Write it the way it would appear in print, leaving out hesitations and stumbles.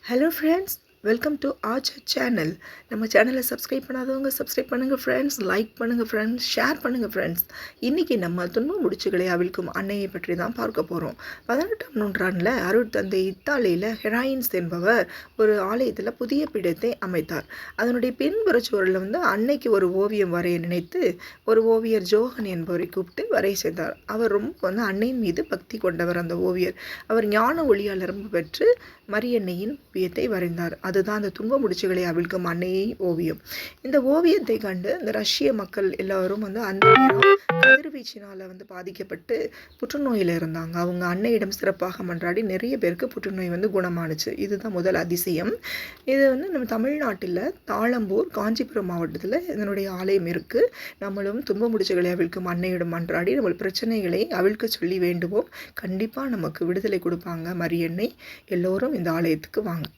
Hello friends, welcome to our channel. நம்ம சேனலை subscribe பண்ணாதவங்க சப்ஸ்கிரைப் பண்ணுங்கள் ஃப்ரெண்ட்ஸ், லைக் பண்ணுங்கள் ஃப்ரெண்ட்ஸ், ஷேர் பண்ணுங்கள் ஃப்ரெண்ட்ஸ். இன்றைக்கி நம்ம துன்ப முடிச்சுகளை அவிழ்க்கும் அன்னையை பற்றி தான் பார்க்க போகிறோம். 18ஆம் நூற்றாண்டில் அருட்தந்தை இத்தாலியில் ஹெராயின்ஸ் என்பவர் ஒரு ஆலயத்தில் புதிய பீடத்தை அமைத்தார். அதனுடைய பின்புறச்சுவரில் அன்னைக்கு ஒரு ஓவியம் வரைய நினைத்து ஒரு ஓவியர் ஜோகன் என்பவரை கூப்பிட்டு வரைய செய்தார். அவர் ரொம்ப அன்னையின் மீது பக்தி கொண்டவர். அந்த ஓவியர் அவர் ஞான ஒளியால் நிரம்ப பெற்று மரியன்னையின் ஓவியத்தை வரைந்தார். அதுதான் அந்த துன்ப முடிச்சுகளை அவிழ்க்கும் அன்னையை ஓவியம். இந்த ஓவியத்தை கண்டு இந்த ரஷ்ய மக்கள் எல்லாரும் அந்த கதிர்வீச்சினால் பாதிக்கப்பட்டு புற்றுநோயில் இருந்தாங்க. அவங்க அன்னையிடம் சிறப்பாக மன்றாடி நிறைய பேருக்கு புற்றுநோய் குணமானுச்சு. இதுதான் முதல் அதிசயம். இது நம்ம தமிழ்நாட்டில் தாளம்பூர், காஞ்சிபுரம் மாவட்டத்தில் இதனுடைய ஆலயம் இருக்குது. நம்மளும் துன்ப முடிச்சுகளை அவிழ்க்கும் அன்னையிடம் மன்றாடி நம்ம பிரச்சனைகளை அவிழ்க்க சொல்லி வேண்டுவோம். கண்டிப்பாக நமக்கு விடுதலை கொடுப்பாங்க மரியன்னை. எல்லோரும் இந்த ஆலயத்துக்கு வாங்க.